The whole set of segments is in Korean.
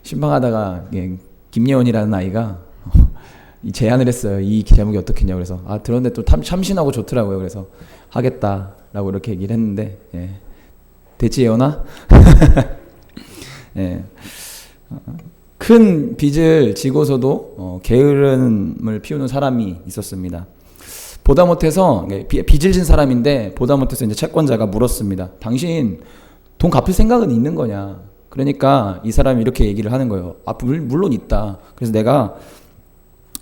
신방하다가 김예원이라는 아이가 이 제안을 했어요. 이 제목이 어떻겠냐고. 그래서 들었는데 또 참신하고 좋더라고요. 그래서 하겠다라고 이렇게 얘기를 했는데, 됐지 예원아? 큰 빚을 지고서도 게으름을 피우는 사람이 있었습니다. 보다 못해서 빚을 진 사람인데 보다 못해서 이제 채권자가 물었습니다. 당신 돈 갚을 생각은 있는 거냐? 그러니까 이 사람이 이렇게 얘기를 하는 거예요. 물론 있다. 그래서 내가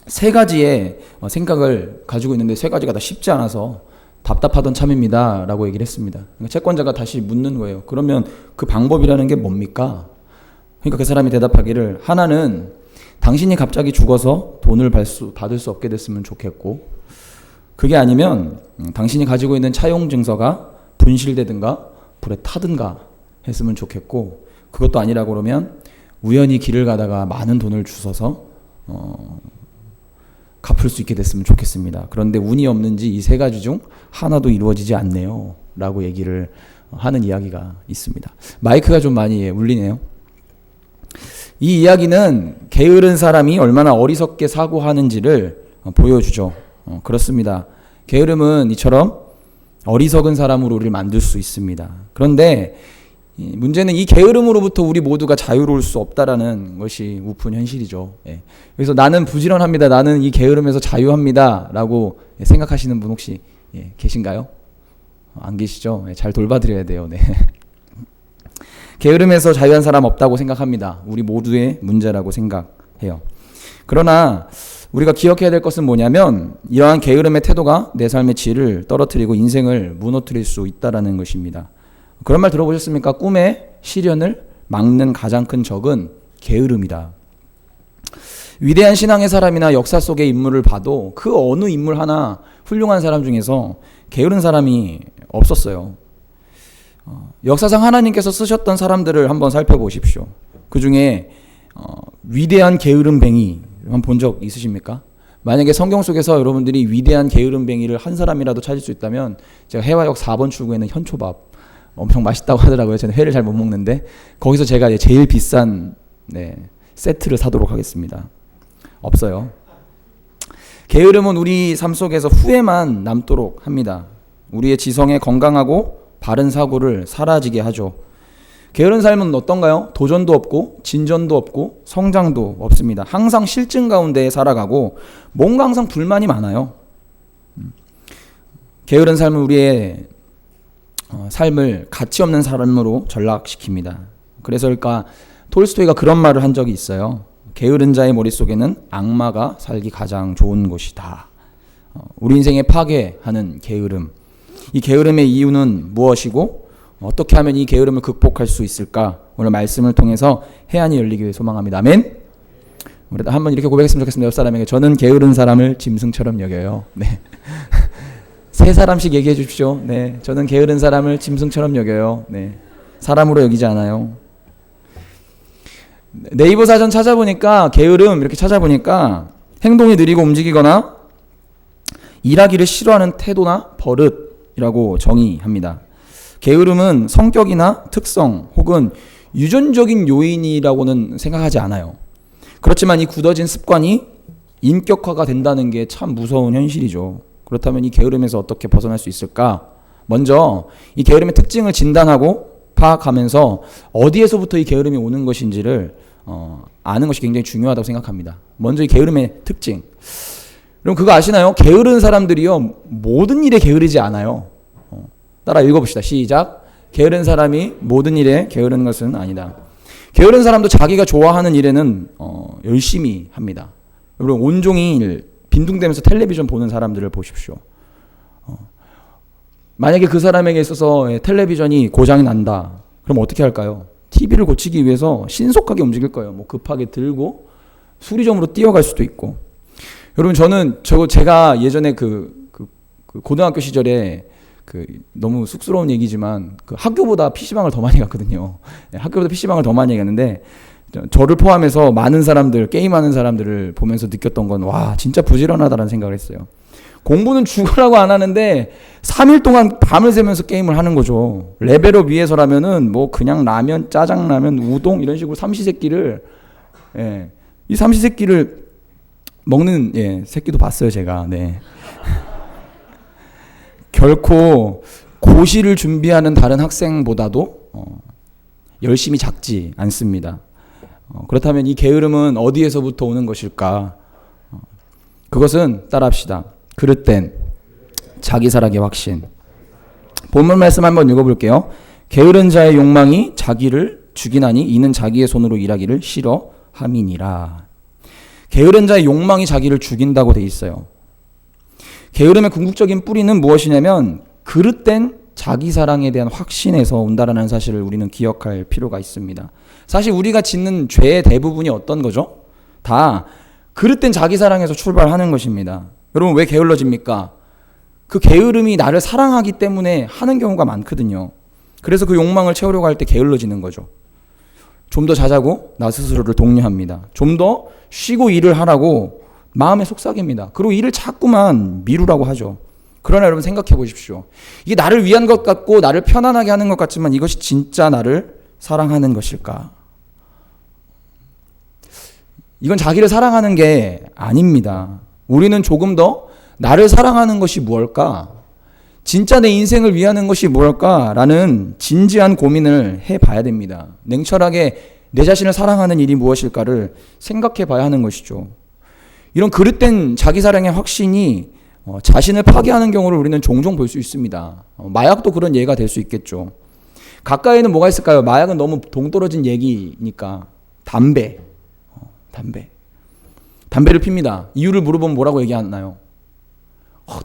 세 가지의 생각을 가지고 있는데 세 가지가 다 쉽지 않아서 답답하던 참입니다. 라고 얘기를 했습니다. 그러니까 채권자가 다시 묻는 거예요. 그러면 그 방법이라는 게 뭡니까? 그러니까 그 사람이 대답하기를, 하나는 당신이 갑자기 죽어서 돈을 받을 수 없게 됐으면 좋겠고, 그게 아니면 당신이 가지고 있는 차용 증서가 분실되든가 불에 타든가 했으면 좋겠고, 그것도 아니라고 그러면 우연히 길을 가다가 많은 돈을 주워서 갚을 수 있게 됐으면 좋겠습니다. 그런데 운이 없는지 이 세 가지 중 하나도 이루어지지 않네요. 라고 얘기를 하는 이야기가 있습니다. 마이크가 좀 많이 울리네요. 이 이야기는 게으른 사람이 얼마나 어리석게 사고하는지를 보여주죠. 그렇습니다. 게으름은 이처럼 어리석은 사람으로 우리를 만들 수 있습니다. 그런데 문제는 이 게으름으로부터 우리 모두가 자유로울 수 없다라는 것이 우픈 현실이죠. 그래서 나는 부지런합니다. 나는 이 게으름에서 자유합니다. 라고 생각하시는 분 혹시 계신가요? 안 계시죠? 잘 돌봐드려야 돼요. 네. 게으름에서 자유한 사람 없다고 생각합니다. 우리 모두의 문제라고 생각해요. 그러나 우리가 기억해야 될 것은 뭐냐면 이러한 게으름의 태도가 내 삶의 질을 떨어뜨리고 인생을 무너뜨릴 수 있다는 것입니다. 그런 말 들어보셨습니까? 꿈의 실현을 막는 가장 큰 적은 게으름이다. 위대한 신앙의 사람이나 역사 속의 인물을 봐도 그 어느 인물 하나 훌륭한 사람 중에서 게으른 사람이 없었어요. 역사상 하나님께서 쓰셨던 사람들을 한번 살펴보십시오. 그 중에 위대한 게으름뱅이 한번 본 적 있으십니까? 만약에 성경 속에서 여러분들이 위대한 게으름뱅이를 한 사람이라도 찾을 수 있다면 제가 해화역 4번 출구에는 현초밥 엄청 맛있다고 하더라고요. 저는 회를 잘 못 먹는데 거기서 제가 제일 비싼 세트를 사도록 하겠습니다. 없어요. 게으름은 우리 삶 속에서 후회만 남도록 합니다. 우리의 지성에 건강하고 바른 사고를 사라지게 하죠. 게으른 삶은 어떤가요? 도전도 없고 진전도 없고 성장도 없습니다. 항상 실증 가운데 살아가고 뭔가 항상 불만이 많아요. 게으른 삶은 우리의 삶을 가치 없는 삶으로 전락시킵니다. 그래서일까 톨스토이가 그런 말을 한 적이 있어요. 게으른 자의 머릿속에는 악마가 살기 가장 좋은 곳이다. 우리 인생에 파괴하는 게으름. 이 게으름의 이유는 무엇이고 어떻게 하면 이 게으름을 극복할 수 있을까? 오늘 말씀을 통해서 해안이 열리기를 소망합니다. 아멘. 우리 한번 이렇게 고백했으면 좋겠습니다. 옆 사람에게 저는 게으른 사람을 짐승처럼 여겨요. 네. 세 사람씩 얘기해 주십시오. 네, 저는 게으른 사람을 짐승처럼 여겨요. 네, 사람으로 여기지 않아요. 네이버 사전 찾아보니까 게으름 이렇게 찾아보니까 행동이 느리고 움직이거나 일하기를 싫어하는 태도나 버릇이라고 정의합니다. 게으름은 성격이나 특성 혹은 유전적인 요인이라고는 생각하지 않아요. 그렇지만 이 굳어진 습관이 인격화가 된다는 게 참 무서운 현실이죠. 그렇다면 이 게으름에서 어떻게 벗어날 수 있을까? 먼저 이 게으름의 특징을 진단하고 파악하면서 어디에서부터 이 게으름이 오는 것인지를 아는 것이 굉장히 중요하다고 생각합니다. 먼저 이 게으름의 특징. 그럼 그거 아시나요? 게으른 사람들이요 모든 일에 게으르지 않아요. 따라 읽어봅시다. 시작. 게으른 사람이 모든 일에 게으른 것은 아니다. 게으른 사람도 자기가 좋아하는 일에는 열심히 합니다. 여러분 온종일 빈둥대면서 텔레비전 보는 사람들을 보십시오. 만약에 그 사람에게 있어서 텔레비전이 고장이 난다. 그럼 어떻게 할까요? TV를 고치기 위해서 신속하게 움직일 거예요. 뭐 급하게 들고 수리점으로 뛰어갈 수도 있고. 여러분 제가 예전에 그 고등학교 시절에 너무 쑥스러운 얘기지만 학교보다 PC방을 더 많이 갔거든요. 학교보다 PC방을 더 많이 갔는데 저를 포함해서 많은 사람들, 게임하는 사람들을 보면서 느꼈던 건 와 진짜 부지런하다라는 생각을 했어요. 공부는 죽으라고 안 하는데 3일 동안 밤을 새면서 게임을 하는 거죠. 레벨업 위해서라면은 뭐 그냥 라면, 짜장라면, 우동 이런 식으로 삼시세끼를 예. 이 삼시세끼를 먹는 새끼도 봤어요, 제가. 네. 결코 고시를 준비하는 다른 학생보다도 열심히 작지 않습니다. 그렇다면 이 게으름은 어디에서부터 오는 것일까? 그것은 따라합시다. 그릇된 자기 사랑의 확신. 본문 말씀 한번 읽어볼게요. 게으른 자의 욕망이 자기를 죽이나니 이는 자기의 손으로 일하기를 싫어함이니라. 게으른 자의 욕망이 자기를 죽인다고 돼 있어요. 게으름의 궁극적인 뿌리는 무엇이냐면 그릇된 자기 사랑에 대한 확신에서 온다라는 사실을 우리는 기억할 필요가 있습니다. 사실 우리가 짓는 죄의 대부분이 어떤 거죠? 다 그릇된 자기 사랑에서 출발하는 것입니다. 여러분 왜 게을러집니까? 그 게으름이 나를 사랑하기 때문에 하는 경우가 많거든요. 그래서 그 욕망을 채우려고 할 때 게을러지는 거죠. 좀 더 자자고 나 스스로를 독려합니다. 좀 더 쉬고 일을 하라고 마음에 속삭입니다. 그리고 일을 자꾸만 미루라고 하죠. 그러나 여러분 생각해 보십시오. 이게 나를 위한 것 같고 나를 편안하게 하는 것 같지만 이것이 진짜 나를 사랑하는 것일까? 이건 자기를 사랑하는 게 아닙니다. 우리는 조금 더 나를 사랑하는 것이 무엇일까? 진짜 내 인생을 위하는 것이 무엇일까라는 진지한 고민을 해봐야 됩니다. 냉철하게 내 자신을 사랑하는 일이 무엇일까를 생각해 봐야 하는 것이죠. 이런 그릇된 자기 사랑의 확신이 자신을 파괴하는 경우를 우리는 종종 볼 수 있습니다. 마약도 그런 예가 될 수 있겠죠. 가까이는 뭐가 있을까요? 마약은 너무 동떨어진 얘기니까 담배를 핍니다. 이유를 물어보면 뭐라고 얘기하나요?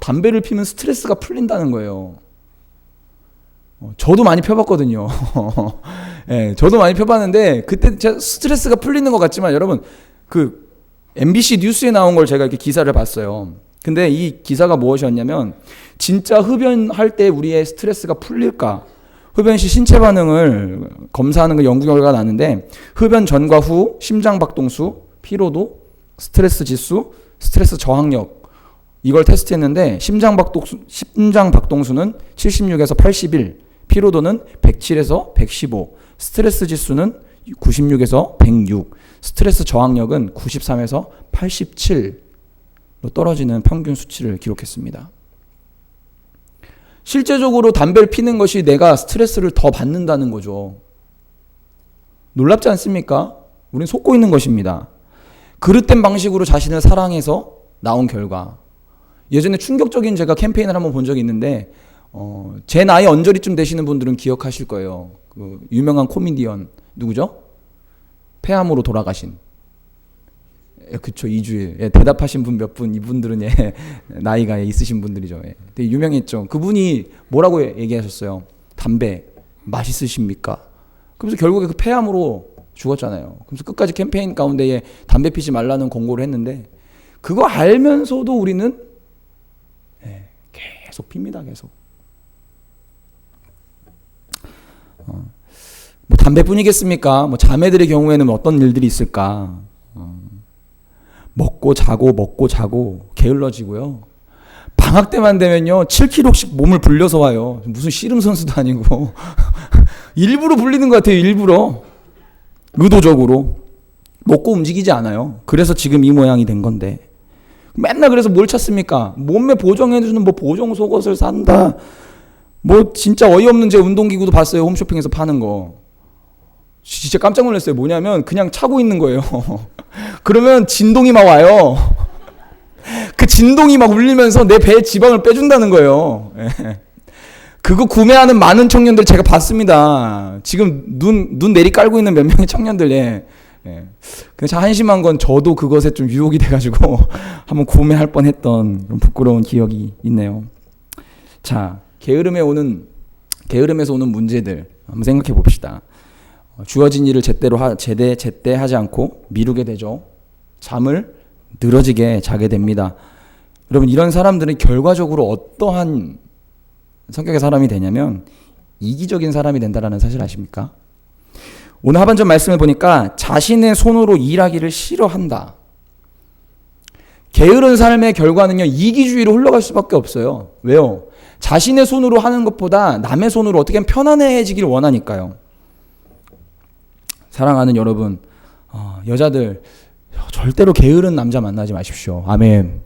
담배를 피면 스트레스가 풀린다는 거예요. 저도 많이 펴봤거든요. 네, 저도 많이 펴봤는데 그때 제가 스트레스가 풀리는 것 같지만 여러분 그 MBC 뉴스에 나온 걸 제가 이렇게 기사를 봤어요. 근데 이 기사가 무엇이었냐면 진짜 흡연할 때 우리의 스트레스가 풀릴까? 흡연 시 신체 반응을 검사하는 그 연구 결과가 나왔는데 흡연 전과 후 심장 박동수, 피로도, 스트레스 지수, 스트레스 저항력 이걸 테스트했는데 심장 박동수는 76에서 81, 피로도는 107에서 115, 스트레스 지수는 96에서 106, 스트레스 저항력은 93에서 87로 떨어지는 평균 수치를 기록했습니다. 실제적으로 담배를 피는 것이 내가 스트레스를 더 받는다는 거죠. 놀랍지 않습니까? 우린 속고 있는 것입니다. 그릇된 방식으로 자신을 사랑해서 나온 결과. 예전에 충격적인 제가 캠페인을 한번 본 적이 있는데 제 나이 언저리쯤 되시는 분들은 기억하실 거예요. 그 유명한 코미디언 누구죠? 폐암으로 돌아가신. 그쵸, 이주일. 대답하신 분 몇 분, 이분들은 나이가 있으신 분들이죠. 되게 유명했죠. 그분이 뭐라고 얘기하셨어요? 담배 맛있으십니까? 그래서 결국에 그 폐암으로 죽었잖아요. 그래서 끝까지 캠페인 가운데에 담배 피지 말라는 권고를 했는데 그거 알면서도 우리는 계속 핍니다. 계속. 뭐 담배뿐이겠습니까? 뭐 자매들의 경우에는 어떤 일들이 있을까? 먹고 자고 게을러지고요. 방학 때만 되면요 7kg씩 몸을 불려서 와요. 무슨 씨름 선수도 아니고 일부러 불리는 것 같아요. 일부러 의도적으로 먹고 움직이지 않아요. 그래서 지금 이 모양이 된 건데 맨날 그래서 뭘 찾습니까? 몸매 보정해주는 뭐 보정 속옷을 산다. 뭐 진짜 어이없는 제 운동기구도 봤어요. 홈쇼핑에서 파는 거. 진짜 깜짝 놀랐어요. 뭐냐면 그냥 차고 있는 거예요. 그러면 진동이 막 와요. 그 진동이 막 울리면서 내 배에 지방을 빼준다는 거예요. 그거 구매하는 많은 청년들 제가 봤습니다. 지금 눈 내리 깔고 있는 몇 명의 청년들. 근데 참 한심한 건 저도 그것에 좀 유혹이 돼가지고 한번 구매할 뻔했던 그런 부끄러운 기억이 있네요. 자, 게으름에서 오는 문제들 한번 생각해 봅시다. 주어진 일을 제때 하지 않고 미루게 되죠. 잠을 늘어지게 자게 됩니다. 여러분 이런 사람들은 결과적으로 어떠한 성격의 사람이 되냐면 이기적인 사람이 된다는 사실 아십니까? 오늘 하반절 말씀을 보니까 자신의 손으로 일하기를 싫어한다. 게으른 삶의 결과는요 이기주의로 흘러갈 수밖에 없어요. 왜요? 자신의 손으로 하는 것보다 남의 손으로 어떻게 하면 편안해지기를 원하니까요. 사랑하는 여러분, 여자들 절대로 게으른 남자 만나지 마십시오. 아멘.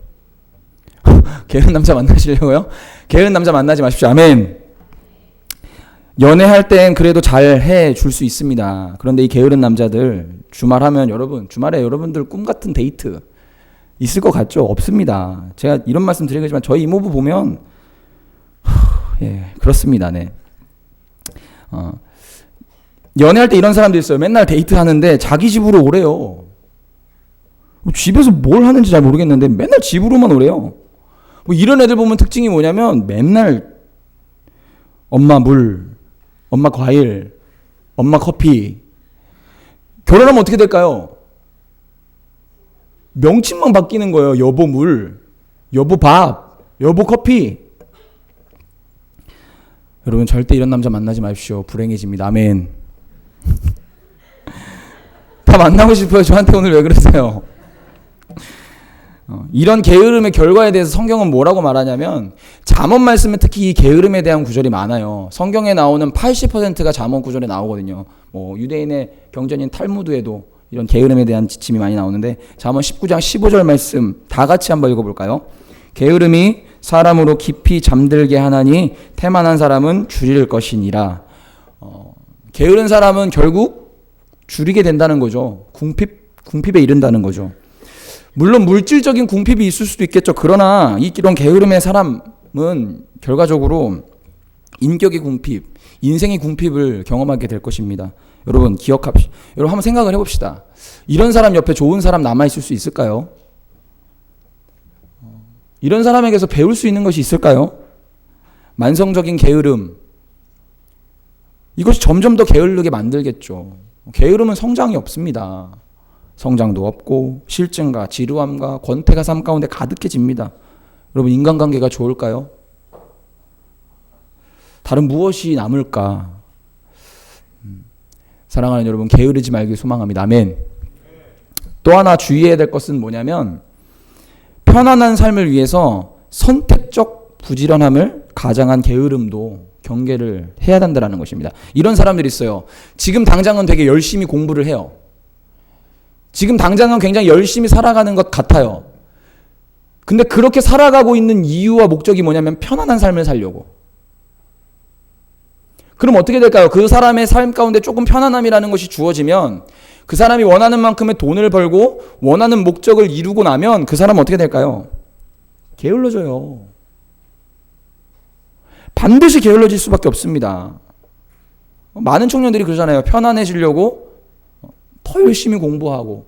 게으른 남자 만나시려고요? 게으른 남자 만나지 마십시오. 아멘. 연애할 땐 그래도 잘 해줄 수 있습니다. 그런데 이 게으른 남자들 주말 하면 주말에 여러분들 꿈 같은 데이트 있을 것 같죠? 없습니다. 제가 이런 말씀 드리겠지만 저희 이모부 보면 그렇습니다. 네. 연애할 때 이런 사람도 있어요. 맨날 데이트 하는데 자기 집으로 오래요. 집에서 뭘 하는지 잘 모르겠는데 맨날 집으로만 오래요. 이런 애들 보면 특징이 뭐냐면 맨날 엄마 물, 엄마 과일, 엄마 커피. 결혼하면 어떻게 될까요? 명칭만 바뀌는 거예요. 여보 물, 여보 밥, 여보 커피. 여러분 절대 이런 남자 만나지 마십시오. 불행해집니다. 아멘. 다 만나고 싶어요. 저한테 오늘 왜 그러세요? 이런 게으름의 결과에 대해서 성경은 뭐라고 말하냐면 잠언 말씀에 특히 이 게으름에 대한 구절이 많아요. 성경에 나오는 80%가 잠언 구절에 나오거든요. 유대인의 경전인 탈무드에도 이런 게으름에 대한 지침이 많이 나오는데 잠언 19장 15절 말씀 다 같이 한번 읽어볼까요? 게으름이 사람으로 깊이 잠들게 하나니 태만한 사람은 줄일 것이니라. 게으른 사람은 결국 줄이게 된다는 거죠. 궁핍에 이른다는 거죠. 물론 물질적인 궁핍이 있을 수도 있겠죠. 그러나 이런 게으름의 사람은 결과적으로 인격의 궁핍, 인생의 궁핍을 경험하게 될 것입니다. 여러분 여러분 한번 생각을 해봅시다. 이런 사람 옆에 좋은 사람 남아있을 수 있을까요? 이런 사람에게서 배울 수 있는 것이 있을까요? 만성적인 게으름, 이것이 점점 더 게으르게 만들겠죠. 게으름은 성장이 없습니다. 성장도 없고 실증과 지루함과 권태가 삶 가운데 가득해집니다. 여러분 인간관계가 좋을까요? 다른 무엇이 남을까? 사랑하는 여러분 게으르지 말길 소망합니다. 아멘. 또 하나 주의해야 될 것은 뭐냐면 편안한 삶을 위해서 선택적 부지런함을 가장한 게으름도 경계를 해야 한다는 것입니다. 이런 사람들이 있어요. 지금 당장은 되게 열심히 공부를 해요. 지금 당장은 굉장히 열심히 살아가는 것 같아요. 근데 그렇게 살아가고 있는 이유와 목적이 뭐냐면 편안한 삶을 살려고. 그럼 어떻게 될까요? 그 사람의 삶 가운데 조금 편안함이라는 것이 주어지면 그 사람이 원하는 만큼의 돈을 벌고 원하는 목적을 이루고 나면 그 사람은 어떻게 될까요? 게을러져요. 반드시 게을러질 수밖에 없습니다. 많은 청년들이 그러잖아요. 편안해지려고 더 열심히 공부하고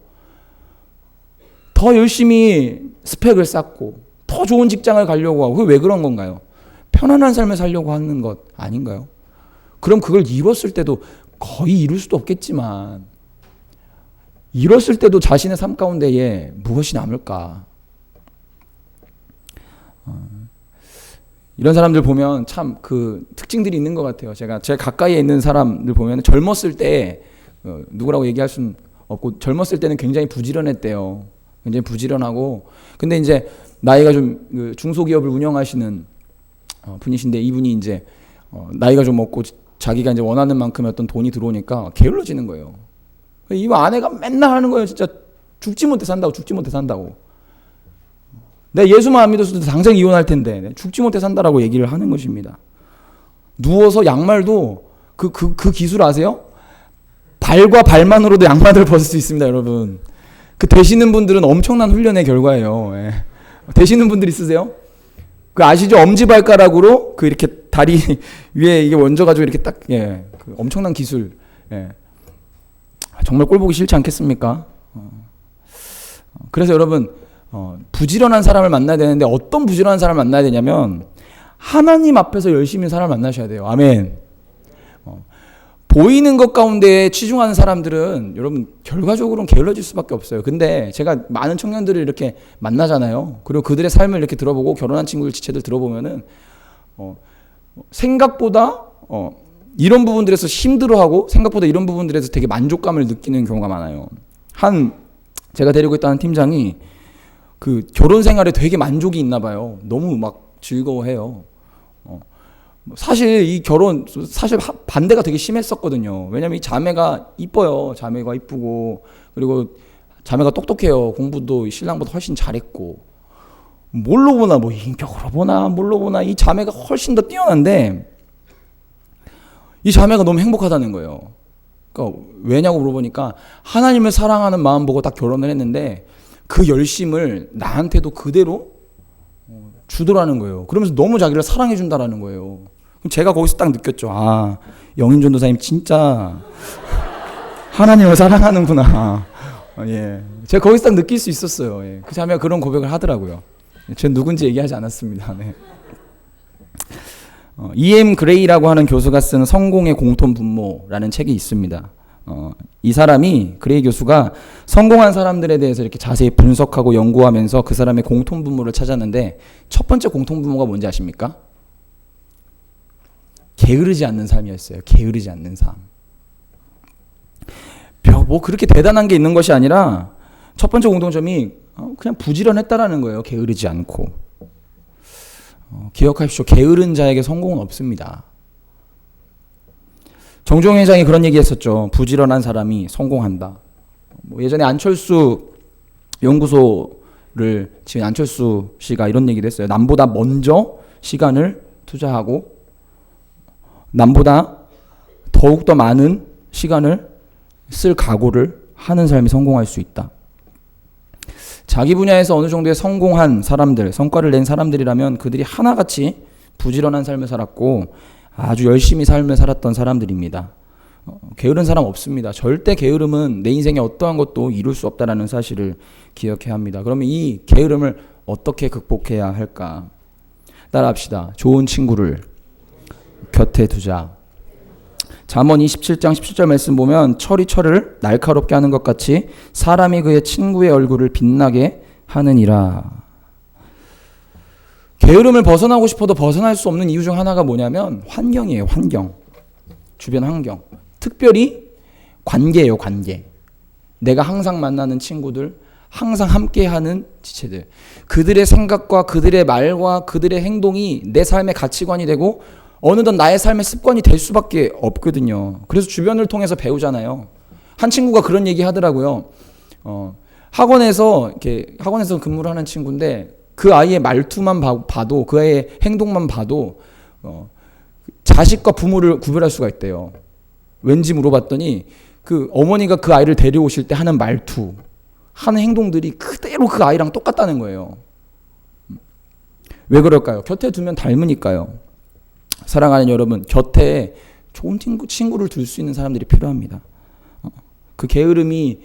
더 열심히 스펙을 쌓고 더 좋은 직장을 가려고 하고. 그게 왜 그런 건가요? 편안한 삶을 살려고 하는 것 아닌가요? 그럼 그걸 이뤘을 때도 거의 이룰 수도 없겠지만 이뤘을 때도 자신의 삶 가운데에 무엇이 남을까? 이런 사람들 보면 참 그 특징들이 있는 것 같아요. 제가 가까이에 있는 사람들 보면 젊었을 때 누구라고 얘기할 수는 없고 젊었을 때는 굉장히 부지런했대요. 굉장히 부지런하고 근데 이제 나이가 좀 중소기업을 운영하시는 분이신데 이분이 이제 나이가 좀 먹고 자기가 이제 원하는 만큼의 어떤 돈이 들어오니까 게을러지는 거예요. 이 아내가 맨날 하는 거예요. 진짜 죽지 못해 산다고. 내가 예수만 안 믿었어도 당장 이혼할 텐데 죽지 못해 산다라고 얘기를 하는 것입니다. 누워서 양말도 그 기술 아세요? 발과 발만으로도 양말을 벗을 수 있습니다, 여러분. 그 되시는 분들은 엄청난 훈련의 결과예요. 예. 되시는 분들 있으세요? 그 아시죠? 엄지발가락으로 그 이렇게 다리 위에 이게 얹어가지고 이렇게 딱, 그 엄청난 기술. 정말 꼴 보기 싫지 않겠습니까? 그래서 여러분, 부지런한 사람을 만나야 되는데 어떤 부지런한 사람을 만나야 되냐면 하나님 앞에서 열심히 사람을 만나셔야 돼요. 아멘. 보이는 것 가운데 치중하는 사람들은 여러분 결과적으로는 게을러질 수밖에 없어요. 근데 제가 많은 청년들을 이렇게 만나잖아요. 그리고 그들의 삶을 이렇게 들어보고 결혼한 친구들 지체들 들어보면은 생각보다 이런 부분들에서 힘들어하고 생각보다 이런 부분들에서 되게 만족감을 느끼는 경우가 많아요. 제가 데리고 있다는 팀장이 그 결혼 생활에 되게 만족이 있나 봐요. 너무 막 즐거워해요. 사실 이 결혼 사실 반대가 되게 심했었거든요. 왜냐면 이 자매가 이뻐요. 자매가 이쁘고 그리고 자매가 똑똑해요. 공부도 신랑보다 훨씬 잘했고. 뭘로 보나, 뭐 인격으로 보나, 뭘로 보나 이 자매가 훨씬 더 뛰어난데 이 자매가 너무 행복하다는 거예요. 그러니까 왜냐고 물어보니까 하나님을 사랑하는 마음 보고 딱 결혼을 했는데 그 열심을 나한테도 그대로 주더라는 거예요. 그러면서 너무 자기를 사랑해 준다라는 거예요. 그럼 제가 거기서 딱 느꼈죠. 아, 영인 전도사님 진짜 하나님을 사랑하는구나. 예, 제가 거기서 딱 느낄 수 있었어요. 예. 그 자매가 그런 고백을 하더라고요. 전 누군지 얘기하지 않았습니다. 네. E.M. 그레이라고 하는 교수가 쓴 성공의 공통 분모라는 책이 있습니다. 이 사람이, 그레이 교수가 성공한 사람들에 대해서 이렇게 자세히 분석하고 연구하면서 그 사람의 공통 분모를 찾았는데 첫 번째 공통 분모가 뭔지 아십니까? 게으르지 않는 삶이었어요. 게으르지 않는 삶. 뭐 그렇게 대단한 게 있는 것이 아니라 첫 번째 공통점이 그냥 부지런했다라는 거예요. 게으르지 않고. 기억하십시오. 게으른 자에게 성공은 없습니다. 정종 회장이 그런 얘기 했었죠. 부지런한 사람이 성공한다. 뭐 예전에 안철수 연구소를 지금 안철수 씨가 이런 얘기도 했어요. 남보다 먼저 시간을 투자하고 남보다 더욱더 많은 시간을 쓸 각오를 하는 삶이 성공할 수 있다. 자기 분야에서 어느 정도의 성공한 사람들, 성과를 낸 사람들이라면 그들이 하나같이 부지런한 삶을 살았고 아주 열심히 삶을 살았던 사람들입니다. 게으른 사람 없습니다. 절대 게으름은 내 인생에 어떠한 것도 이룰 수 없다는 사실을 기억해야 합니다. 그러면 이 게으름을 어떻게 극복해야 할까? 따라합시다. 좋은 친구를 곁에 두자. 잠언 27장 17절 말씀 보면 철이 철을 날카롭게 하는 것 같이 사람이 그의 친구의 얼굴을 빛나게 하느니라. 게으름을 벗어나고 싶어도 벗어날 수 없는 이유 중 하나가 뭐냐면 환경이에요. 환경. 주변 환경. 특별히 관계예요. 관계. 내가 항상 만나는 친구들, 항상 함께하는 지체들. 그들의 생각과 그들의 말과 그들의 행동이 내 삶의 가치관이 되고 어느덧 나의 삶의 습관이 될 수밖에 없거든요. 그래서 주변을 통해서 배우잖아요. 한 친구가 그런 얘기 하더라고요. 학원에서 근무를 하는 친구인데 그 아이의 말투만 봐도 그 아이의 행동만 봐도 자식과 부모를 구별할 수가 있대요. 왠지 물어봤더니 그 어머니가 그 아이를 데려오실 때 하는 말투, 하는 행동들이 그대로 그 아이랑 똑같다는 거예요. 왜 그럴까요? 곁에 두면 닮으니까요. 사랑하는 여러분, 곁에 좋은 친구를 둘 수 있는 사람들이 필요합니다. 그 게으름이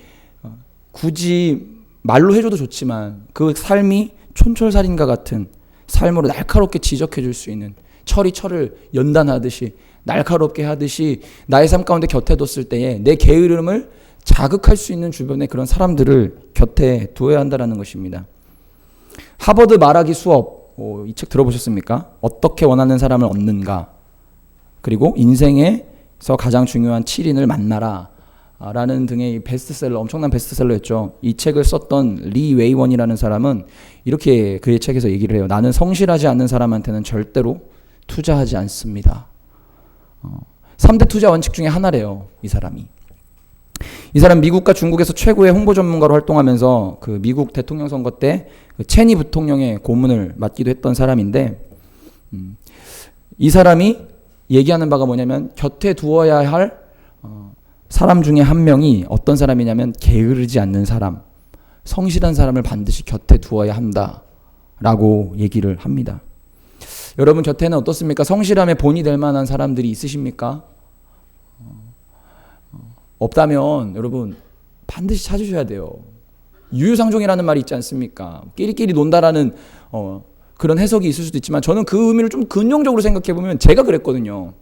굳이 말로 해줘도 좋지만 그 삶이 촌철살인과 같은 삶으로 날카롭게 지적해 줄 수 있는 철이 철을 연단하듯이 날카롭게 하듯이 나의 삶 가운데 곁에 뒀을 때에 내 게으름을 자극할 수 있는 주변에 그런 사람들을 곁에 두어야 한다는 것입니다. 하버드 말하기 수업 이 책 들어보셨습니까? 어떻게 원하는 사람을 얻는가? 그리고 인생에서 가장 중요한 7인을 만나라 라는 등의 베스트셀러, 엄청난 베스트셀러였죠. 이 책을 썼던 리 웨이원이라는 사람은 이렇게 그의 책에서 얘기를 해요. 나는 성실하지 않는 사람한테는 절대로 투자하지 않습니다. 3대 투자 원칙 중에 하나래요. 이 사람이. 이 사람 미국과 중국에서 최고의 홍보 전문가로 활동하면서 그 미국 대통령 선거 때 그 체니 부통령의 고문을 맡기도 했던 사람인데 이 사람이 얘기하는 바가 뭐냐면 곁에 두어야 할 사람 중에 한 명이 어떤 사람이냐면 게으르지 않는 사람, 성실한 사람을 반드시 곁에 두어야 한다라고 얘기를 합니다. 여러분 곁에는 어떻습니까? 성실함의 본이 될 만한 사람들이 있으십니까? 없다면 여러분 반드시 찾으셔야 돼요. 유유상종이라는 말이 있지 않습니까? 끼리끼리 논다라는 그런 해석이 있을 수도 있지만 저는 그 의미를 좀 긍정적으로 생각해 보면 제가 그랬거든요.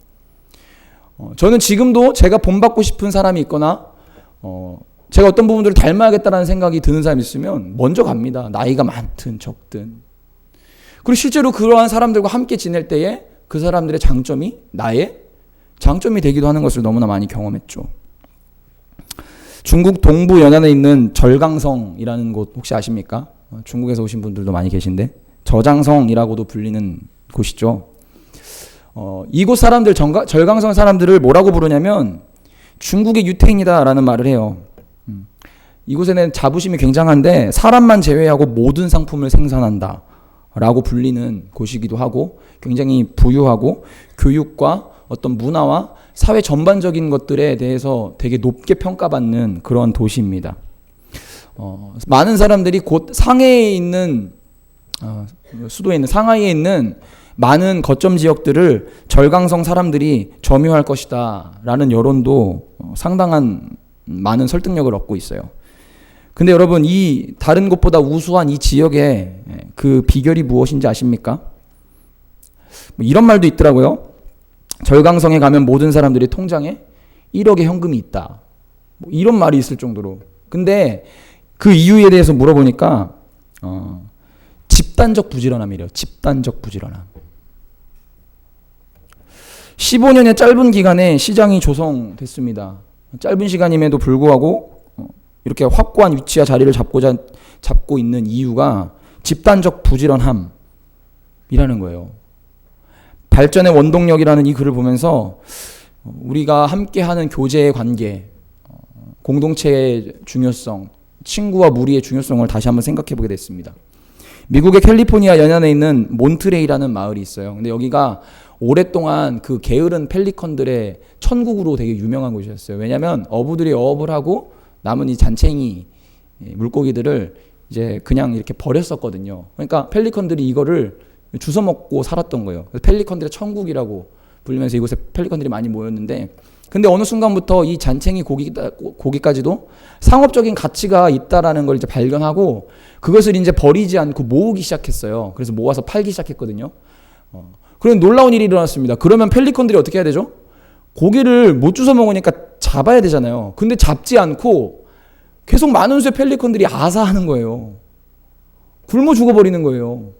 저는 지금도 제가 본받고 싶은 사람이 있거나 제가 어떤 부분들을 닮아야겠다라는 생각이 드는 사람이 있으면 먼저 갑니다. 나이가 많든 적든. 그리고 실제로 그러한 사람들과 함께 지낼 때에 그 사람들의 장점이 나의 장점이 되기도 하는 것을 너무나 많이 경험했죠. 중국 동부 연안에 있는 절강성이라는 곳 혹시 아십니까? 중국에서 오신 분들도 많이 계신데 저장성이라고도 불리는 곳이죠. 이곳 사람들, 절강성 사람들을 뭐라고 부르냐면 중국의 유태인이다라는 말을 해요. 이곳에는 자부심이 굉장한데 사람만 제외하고 모든 상품을 생산한다 라고 불리는 곳이기도 하고 굉장히 부유하고 교육과 어떤 문화와 사회 전반적인 것들에 대해서 되게 높게 평가받는 그런 도시입니다. 많은 사람들이 곧 상해에 있는 수도에 있는 상하이에 있는 많은 거점 지역들을 절강성 사람들이 점유할 것이다 라는 여론도 상당한 많은 설득력을 얻고 있어요. 근데 여러분, 이 다른 곳보다 우수한 이 지역의 그 비결이 무엇인지 아십니까? 이런 말도 있더라고요. 절강성에 가면 모든 사람들이 통장에 1억의 현금이 있다. 이런 말이 있을 정도로. 근데 그 이유에 대해서 물어보니까 집단적 부지런함이래요. 집단적 부지런함. 15년의 짧은 기간에 시장이 조성됐습니다. 짧은 시간임에도 불구하고 이렇게 확고한 위치와 자리를 잡고 있는 이유가 집단적 부지런함이라는 거예요. 발전의 원동력이라는 이 글을 보면서 우리가 함께하는 교제의 관계, 공동체의 중요성, 친구와 무리의 중요성을 다시 한번 생각해 보게 됐습니다. 미국의 캘리포니아 연안에 있는 몬트레이라는 마을이 있어요. 근데 여기가 오랫동안 그 게으른 펠리컨들의 천국으로 되게 유명한 곳이었어요. 왜냐하면 어부들이 어업을 하고 남은 이 잔챙이 물고기들을 이제 그냥 이렇게 버렸었거든요. 그러니까 펠리컨들이 이거를 주워 먹고 살았던 거예요. 그래서 펠리컨들의 천국이라고 불리면서 이곳에 펠리컨들이 많이 모였는데, 근데 어느 순간부터 이 잔챙이 고기까지도 상업적인 가치가 있다라는 걸 이제 발견하고 그것을 이제 버리지 않고 모으기 시작했어요. 그래서 모아서 팔기 시작했거든요. 그런 놀라운 일이 일어났습니다. 그러면 펠리컨들이 어떻게 해야 되죠? 고기를 못 주워 먹으니까 잡아야 되잖아요. 근데 잡지 않고 계속 많은 수의 펠리컨들이 아사하는 거예요. 굶어 죽어버리는 거예요.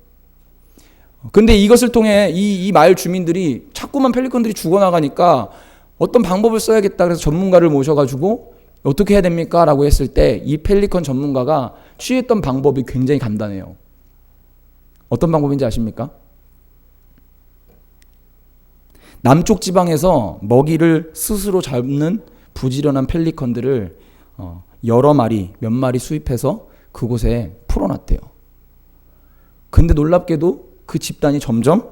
근데 이것을 통해 이 마을 주민들이 자꾸만 펠리컨들이 죽어나가니까 어떤 방법을 써야겠다. 그래서 전문가를 모셔가지고 어떻게 해야 됩니까? 라고 했을 때 이 펠리컨 전문가가 취했던 방법이 굉장히 간단해요. 어떤 방법인지 아십니까? 남쪽 지방에서 먹이를 스스로 잡는 부지런한 펠리컨들을 여러 마리, 몇 마리 수입해서 그곳에 풀어놨대요. 근데 놀랍게도 그 집단이 점점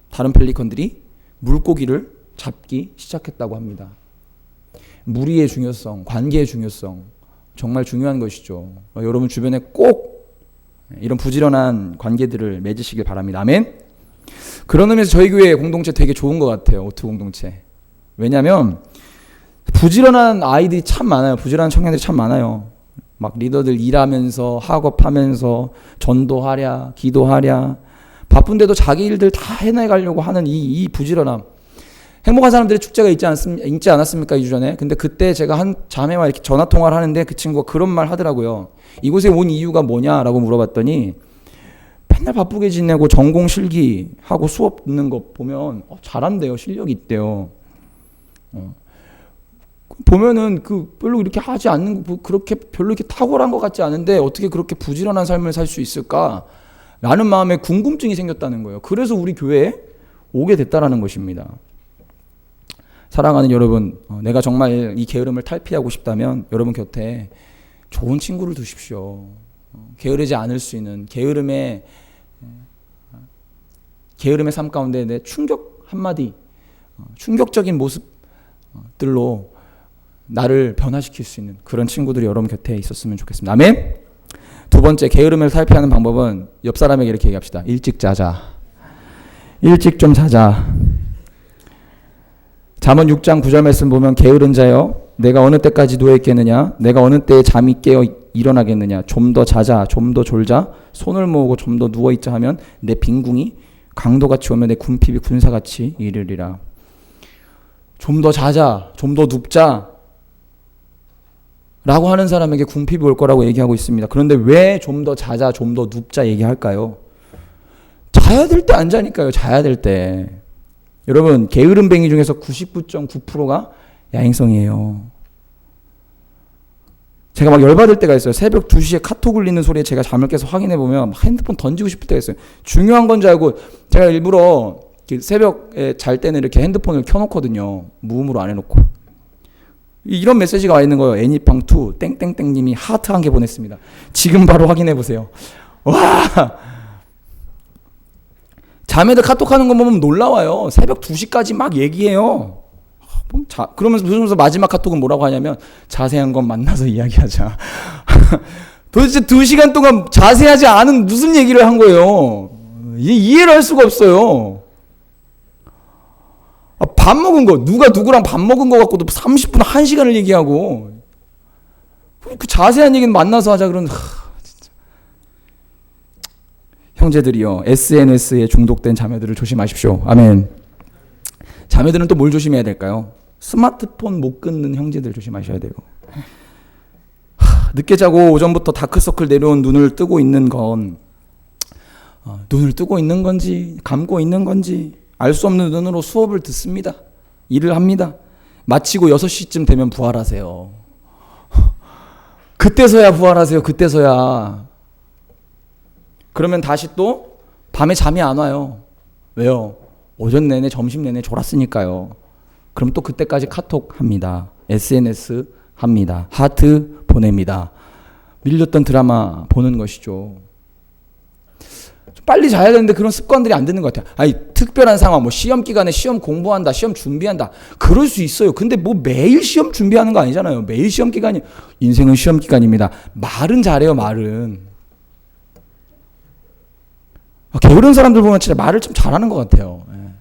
다른 펠리컨들이 물고기를 잡기 시작했다고 합니다. 무리의 중요성, 관계의 중요성, 정말 중요한 것이죠. 여러분 주변에 꼭 이런 부지런한 관계들을 맺으시길 바랍니다. 아멘? 그런 의미에서 저희 교회 공동체 되게 좋은 것 같아요. 오트 공동체. 왜냐하면 부지런한 아이들이 참 많아요. 부지런한 청년들이 참 많아요. 막 리더들 일하면서 학업하면서 전도하랴 기도하랴 바쁜데도 자기 일들 다 해내가려고 하는 이 부지런함. 행복한 사람들의 축제가 있지 않았습니까? 2주 전에. 근데 그때 제가 한 자매와 이렇게 전화통화를 하는데 그 친구가 그런 말 하더라고요. 이곳에 온 이유가 뭐냐라고 물어봤더니 맨날 바쁘게 지내고 전공 실기하고 수업 듣는 거 보면 잘한대요. 실력이 있대요. 보면은 그 별로 이렇게 하지 않는 거 그렇게 별로 이렇게 탁월한 것 같지 않은데 어떻게 그렇게 부지런한 삶을 살 수 있을까? 라는 마음에 궁금증이 생겼다는 거예요. 그래서 우리 교회에 오게 됐다라는 것입니다. 사랑하는 여러분, 내가 정말 이 게으름을 탈피하고 싶다면 여러분 곁에 좋은 친구를 두십시오. 게으르지 않을 수 있는 게으름의 삶 가운데 내 충격 한마디, 충격적인 모습들로 나를 변화시킬 수 있는 그런 친구들이 여러분 곁에 있었으면 좋겠습니다. 아멘? 두 번째, 게으름을 탈피하는 방법은 옆 사람에게 이렇게 얘기합시다. 일찍 자자. 일찍 좀 자자. 잠언 6장 9절 말씀 보면 게으른 자여 내가 어느 때까지 누워있겠느냐, 내가 어느 때에 잠이 깨어 일어나겠느냐, 좀 더 자자, 좀 더 졸자, 손을 모으고 좀 더 누워있자 하면 내 빈궁이 강도같이 오면 내 군핍이 군사같이 이르리라. 좀 더 자자, 좀 더 눕자 라고 하는 사람에게 궁핍이 올 거라고 얘기하고 있습니다. 그런데 왜 좀 더 자자, 좀 더 눕자 얘기할까요? 자야 될 때 안 자니까요. 자야 될 때. 여러분, 게으름뱅이 중에서 99.9%가 야행성이에요. 제가 막 열받을 때가 있어요. 새벽 2시에 카톡 울리는 소리에 제가 잠을 깨서 확인해보면 막 핸드폰 던지고 싶을 때가 있어요. 중요한 건 줄 알고 제가 일부러 새벽에 잘 때는 이렇게 핸드폰을 켜놓거든요. 무음으로 안 해놓고. 이런 메시지가 와 있는 거예요. 애니팡2 땡땡땡님이 하트 한 개 보냈습니다. 지금 바로 확인해 보세요. 와, 자매들 카톡하는 거 보면 놀라워요. 새벽 2시까지 막 얘기해요. 그러면서 마지막 카톡은 뭐라고 하냐면 자세한 건 만나서 이야기하자. 도대체 2시간 동안 자세하지 않은 무슨 얘기를 한 거예요. 이해를 할 수가 없어요. 밥 먹은 거, 누가 누구랑 밥 먹은 거 갖고도 30분, 1시간을 얘기하고, 그 자세한 얘기는 만나서 하자 그러는, 진짜. 형제들이요, SNS에 중독된 자매들을 조심하십시오. 아멘. 자매들은 또 뭘 조심해야 될까요? 스마트폰 못 끊는 형제들 조심하셔야 돼요. 늦게 자고 오전부터 다크서클 내려온 눈을 뜨고 있는 건, 눈을 뜨고 있는 건지, 감고 있는 건지, 알 수 없는 눈으로 수업을 듣습니다. 일을 합니다. 마치고 6시쯤 되면 부활하세요. 그때서야 부활하세요. 그때서야. 그러면 다시 또 밤에 잠이 안 와요. 왜요? 오전 내내 점심 내내 졸았으니까요. 그럼 또 그때까지 카톡 합니다. SNS 합니다. 하트 보냅니다. 밀렸던 드라마 보는 것이죠. 빨리 자야 되는데 그런 습관들이 안 되는 것 같아요. 아니, 특별한 상황, 뭐 시험 기간에 시험 공부한다, 시험 준비한다. 그럴 수 있어요. 근데 뭐 매일 시험 준비하는 거 아니잖아요. 매일 시험 기간이, 인생은 시험 기간입니다. 말은 잘해요, 말은. 게으른 사람들 보면 진짜 말을 좀 잘하는 것 같아요. 예.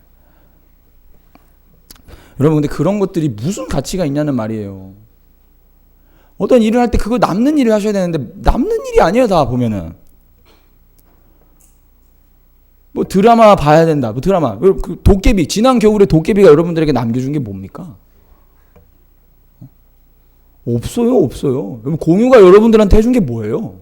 여러분, 근데 그런 것들이 무슨 가치가 있냐는 말이에요. 어떤 일을 할 때 그거 남는 일을 하셔야 되는데 남는 일이 아니에요, 다 보면은. 뭐 드라마 봐야 된다. 뭐 드라마. 그 도깨비, 지난 겨울에 도깨비가 여러분들에게 남겨준 게 뭡니까? 없어요, 없어요. 공유가 여러분들한테 해준 게 뭐예요?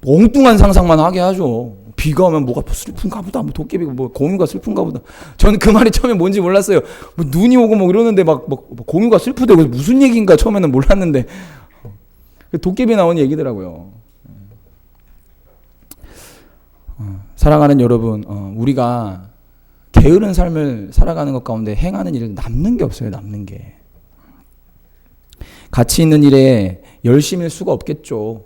엉뚱한 상상만 하게 하죠. 비가 오면 뭐가 슬픈가 보다. 뭐 도깨비가 뭐 공유가 슬픈가 보다. 저는 그 말이 처음에 뭔지 몰랐어요. 뭐 눈이 오고 뭐 이러는데 막 공유가 슬프대고 무슨 얘기인가 처음에는 몰랐는데 도깨비 나온 얘기더라고요. 사랑하는 여러분, 우리가 게으른 삶을 살아가는 것 가운데 행하는 일은 남는 게 없어요. 남는 게. 가치 있는 일에 열심일 수가 없겠죠.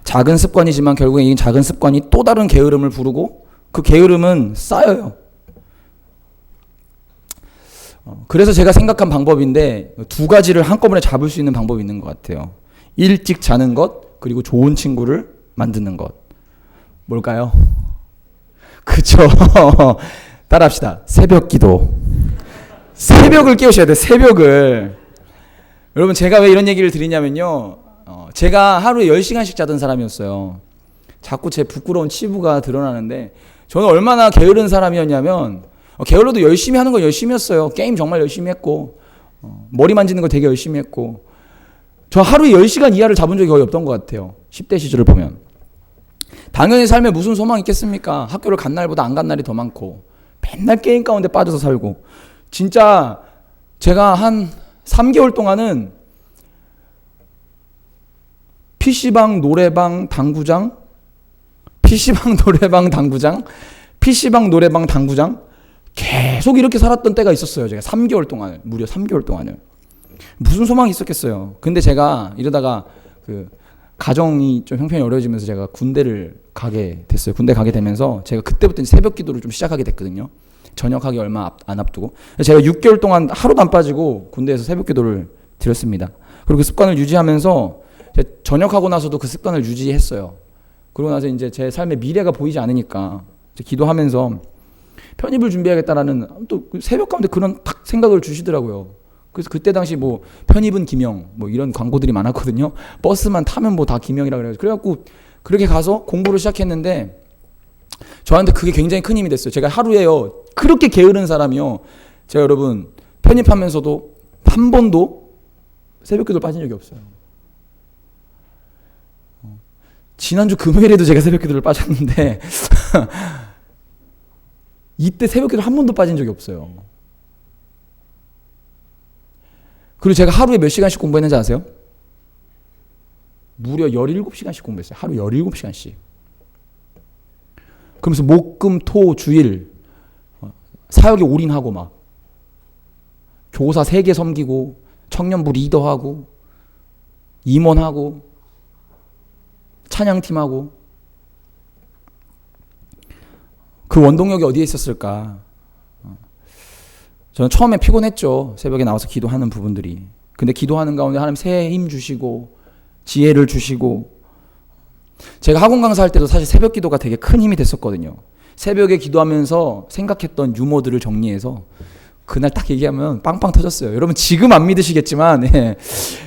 작은 습관이지만 결국에 이 작은 습관이 또 다른 게으름을 부르고 그 게으름은 쌓여요. 그래서 제가 생각한 방법인데 2가지를 한꺼번에 잡을 수 있는 방법이 있는 것 같아요. 일찍 자는 것, 그리고 좋은 친구를 만드는 것. 뭘까요? 그쵸. 따라합시다. 새벽 기도. 새벽을 깨우셔야 돼요. 새벽을. 여러분, 제가 왜 이런 얘기를 드리냐면요. 제가 하루에 10시간씩 자던 사람이었어요. 자꾸 제 부끄러운 치부가 드러나는데 저는 얼마나 게으른 사람이었냐면 게을러도 열심히 하는 건 열심히 했어요. 게임 정말 열심히 했고 머리 만지는 거 되게 열심히 했고 저 하루에 10시간 이하를 잡은 적이 거의 없던 것 같아요. 10대 시절을 보면. 당연히 삶에 무슨 소망이 있겠습니까? 학교를 간 날보다 안 간 날이 더 많고 맨날 게임 가운데 빠져서 살고 진짜 제가 한 3개월 동안은 PC방, 노래방, 당구장, PC방, 노래방, 당구장, PC방, 노래방, 당구장 계속 이렇게 살았던 때가 있었어요. 제가 3개월 동안을, 무려 3개월 동안을. 무슨 소망이 있었겠어요. 근데 제가 이러다가 그 가정이 좀 형편이 어려워지면서 제가 군대를 가게 됐어요. 군대 가게 되면서 제가 그때부터 새벽 기도를 좀 시작하게 됐거든요. 전역하기 얼마 안 앞두고. 제가 6개월 동안 하루도 안 빠지고 군대에서 새벽 기도를 드렸습니다. 그리고 그 습관을 유지하면서 전역하고 나서도 그 습관을 유지했어요. 그러고 나서 이제 제 삶의 미래가 보이지 않으니까 기도하면서 편입을 준비하겠다라는 또 새벽 가운데 그런 딱 생각을 주시더라고요. 그래서 그때 당시 뭐 편입은 김영 뭐 이런 광고들이 많았거든요. 버스만 타면 뭐 다 김영이라 그래가지고 그렇게 가서 공부를 시작했는데 저한테 그게 굉장히 큰 힘이 됐어요. 제가 하루에요 그렇게 게으른 사람이요. 제가 여러분 편입하면서도 한 번도 새벽 기도를 빠진 적이 없어요. 지난주 금요일에도 제가 새벽 기도를 빠졌는데 이때 새벽 기도 한 번도 빠진 적이 없어요. 그리고 제가 하루에 몇 시간씩 공부했는지 아세요? 무려 17시간씩 공부했어요. 하루 17시간씩. 그러면서 목, 금, 토, 주일 사역에 올인하고 막 교사 3개 섬기고 청년부 리더하고 임원하고 찬양팀하고 그 원동력이 어디에 있었을까? 저는 처음에 피곤했죠. 새벽에 나와서 기도하는 부분들이. 근데 기도하는 가운데 하나님 새 힘 주시고 지혜를 주시고, 제가 학원 강사할 때도 사실 새벽 기도가 되게 큰 힘이 됐었거든요. 새벽에 기도하면서 생각했던 유머들을 정리해서 그날 딱 얘기하면 빵빵 터졌어요. 여러분 지금 안 믿으시겠지만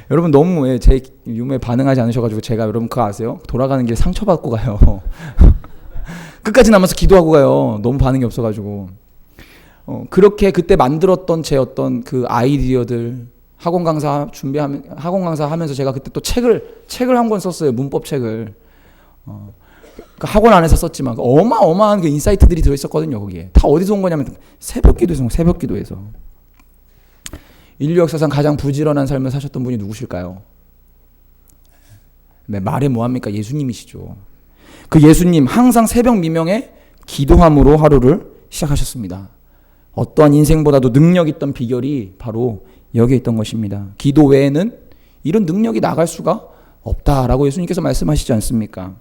여러분 너무 제 유머에 반응하지 않으셔가지고 제가 여러분 그거 아세요? 돌아가는 길에 상처받고 가요. 끝까지 남아서 기도하고 가요. 너무 반응이 없어가지고. 그렇게 그때 만들었던 제 어떤 그 아이디어들, 학원 강사 하면서 제가 그때 또 책을 한 권 썼어요. 문법 책을. 그 학원 안에서 썼지만 어마어마한 그 인사이트들이 들어있었거든요. 거기에 다 어디서 온 거냐면 새벽 기도에서. 인류 역사상 가장 부지런한 삶을 사셨던 분이 누구실까요? 네, 말해 뭐합니까? 예수님이시죠. 그 예수님 항상 새벽 미명에 기도함으로 하루를 시작하셨습니다. 어떠한 인생보다도 능력 있던 비결이 바로 여기에 있던 것입니다. 기도 외에는 이런 능력이 나갈 수가 없다라고 예수님께서 말씀하시지 않습니까?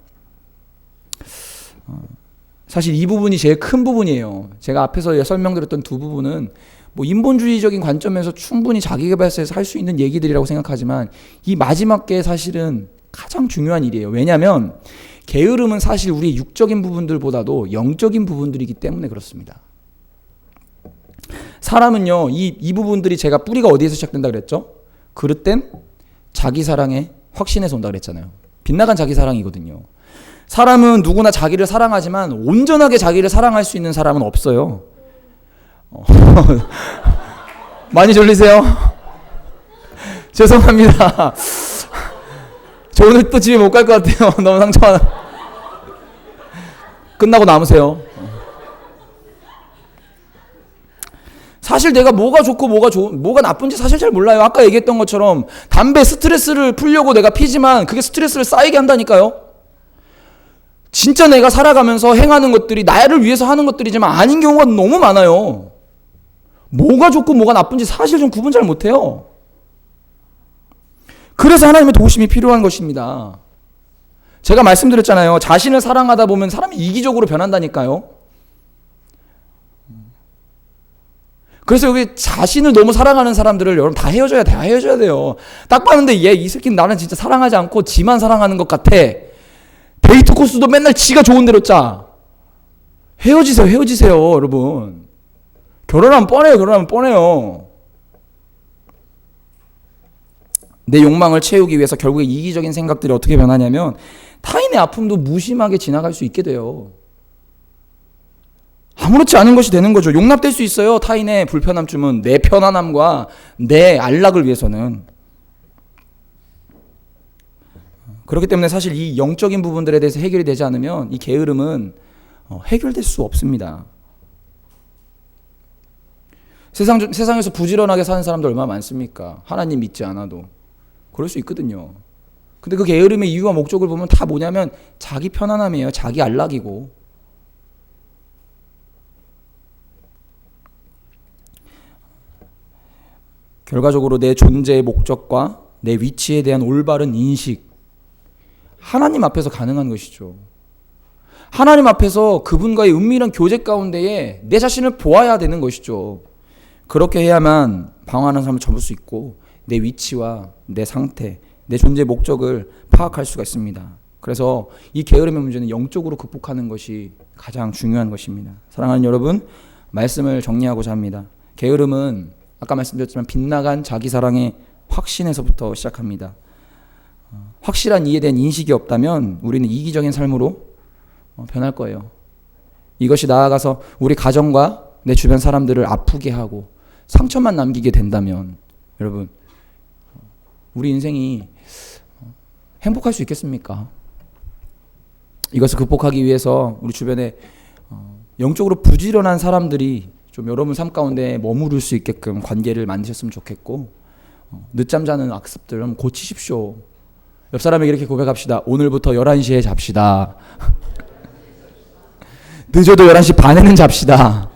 사실 이 부분이 제일 큰 부분이에요. 제가 앞에서 설명드렸던 두 부분은 뭐 인본주의적인 관점에서 충분히 자기개발서에서 할 수 있는 얘기들이라고 생각하지만 이 마지막 게 사실은 가장 중요한 일이에요. 왜냐하면 게으름은 사실 우리 육적인 부분들보다도 영적인 부분들이기 때문에 그렇습니다. 사람은요, 이 부분들이 제가 뿌리가 어디에서 시작된다 그랬죠? 그릇된 자기 사랑에 확신에서 온다 그랬잖아요. 빗나간 자기 사랑이거든요. 사람은 누구나 자기를 사랑하지만 온전하게 자기를 사랑할 수 있는 사람은 없어요. 많이 졸리세요? 죄송합니다. 저 오늘 또 집에 못 갈 것 같아요. 너무 상처받아. 끝나고 남으세요. 사실 내가 뭐가 좋고 뭐가 나쁜지 사실 잘 몰라요. 아까 얘기했던 것처럼 담배 스트레스를 풀려고 내가 피지만 그게 스트레스를 쌓이게 한다니까요. 진짜 내가 살아가면서 행하는 것들이 나를 위해서 하는 것들이지만 아닌 경우가 너무 많아요. 뭐가 좋고 뭐가 나쁜지 사실 좀 구분 잘 못해요. 그래서 하나님의 도우심이 필요한 것입니다. 제가 말씀드렸잖아요. 자신을 사랑하다 보면 사람이 이기적으로 변한다니까요. 그래서 여기 자신을 너무 사랑하는 사람들을 여러분 다 헤어져야 돼요. 딱 봤는데 이 새끼는 나는 진짜 사랑하지 않고 지만 사랑하는 것 같아. 데이트 코스도 맨날 지가 좋은 대로 짜. 헤어지세요, 여러분. 결혼하면 뻔해요. 내 욕망을 채우기 위해서 결국에 이기적인 생각들이 어떻게 변하냐면 타인의 아픔도 무심하게 지나갈 수 있게 돼요. 아무렇지 않은 것이 되는 거죠. 용납될 수 있어요. 타인의 불편함쯤은 내 편안함과 내 안락을 위해서는. 그렇기 때문에 사실 이 영적인 부분들에 대해서 해결이 되지 않으면 이 게으름은 해결될 수 없습니다. 세상에서 부지런하게 사는 사람들 얼마나 많습니까? 하나님 믿지 않아도. 그럴 수 있거든요. 근데 그 게으름의 이유와 목적을 보면 다 뭐냐면 자기 편안함이에요. 자기 안락이고. 결과적으로 내 존재의 목적과 내 위치에 대한 올바른 인식, 하나님 앞에서 가능한 것이죠. 하나님 앞에서 그분과의 은밀한 교제 가운데에 내 자신을 보아야 되는 것이죠. 그렇게 해야만 방황하는 삶을 접을 수 있고 내 위치와 내 상태, 내 존재의 목적을 파악할 수가 있습니다. 그래서 이 게으름의 문제는 영적으로 극복하는 것이 가장 중요한 것입니다. 사랑하는 여러분, 말씀을 정리하고자 합니다. 게으름은 아까 말씀드렸지만 빗나간 자기 사랑의 확신에서부터 시작합니다. 확실한 이에 대한 인식이 없다면 우리는 이기적인 삶으로 변할 거예요. 이것이 나아가서 우리 가정과 내 주변 사람들을 아프게 하고 상처만 남기게 된다면 여러분, 우리 인생이 행복할 수 있겠습니까? 이것을 극복하기 위해서 우리 주변에 영적으로 부지런한 사람들이 좀 여러분 삶 가운데 머무를 수 있게끔 관계를 만드셨으면 좋겠고, 늦잠 자는 악습들 한번 고치십시오. 옆 사람에게 이렇게 고백합시다. 오늘부터 11시에 잡시다. 늦어도 11시 반에는 잡시다.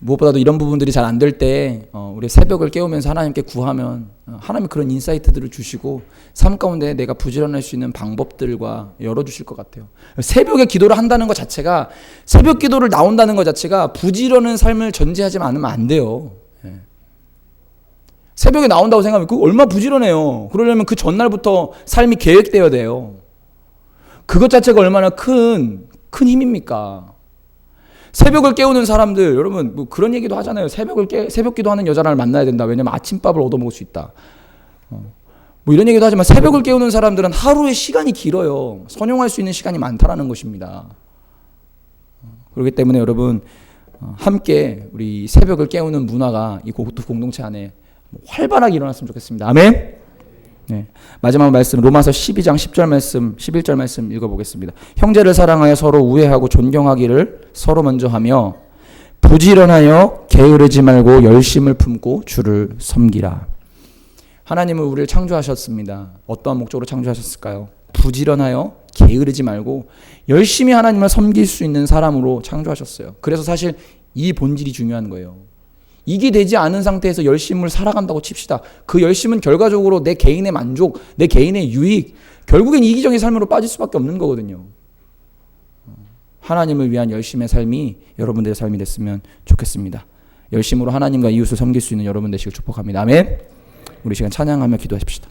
무엇보다도 이런 부분들이 잘 안 될 때 우리 새벽을 깨우면서 하나님께 구하면 하나님이 그런 인사이트들을 주시고 삶 가운데 내가 부지런할 수 있는 방법들과 열어주실 것 같아요. 새벽에 기도를 한다는 것 자체가, 새벽 기도를 나온다는 것 자체가 부지런한 삶을 전제하지 않으면 안 돼요. 새벽에 나온다고 생각하면 그거 얼마나 부지런해요. 그러려면 그 전날부터 삶이 계획되어야 돼요. 그것 자체가 얼마나 큰 힘입니까? 새벽을 깨우는 사람들, 여러분 뭐 그런 얘기도 하잖아요. 새벽 기도하는 여자를 만나야 된다. 왜냐면 아침밥을 얻어먹을 수 있다. 뭐 이런 얘기도 하지만 새벽을 깨우는 사람들은 하루의 시간이 길어요. 선용할 수 있는 시간이 많다라는 것입니다. 그렇기 때문에 여러분 함께 우리 새벽을 깨우는 문화가 이 고투 공동체 안에 활발하게 일어났으면 좋겠습니다. 아멘. 네. 마지막 말씀 로마서 12장 10절 말씀 11절 말씀 읽어보겠습니다. 형제를 사랑하여 서로 우애하고 존경하기를 서로 먼저 하며 부지런하여 게으르지 말고 열심을 품고 주를 섬기라. 하나님은 우리를 창조하셨습니다. 어떠한 목적으로 창조하셨을까요? 부지런하여 게으르지 말고 열심히 하나님을 섬길 수 있는 사람으로 창조하셨어요. 그래서 사실 이 본질이 중요한 거예요. 이게 되지 않은 상태에서 열심을 살아간다고 칩시다. 그 열심은 결과적으로 내 개인의 만족, 내 개인의 유익, 결국엔 이기적인 삶으로 빠질 수밖에 없는 거거든요. 하나님을 위한 열심의 삶이 여러분들의 삶이 됐으면 좋겠습니다. 열심으로 하나님과 이웃을 섬길 수 있는 여러분 되시길 축복합니다. 아멘. 우리 시간 찬양하며 기도하십시다.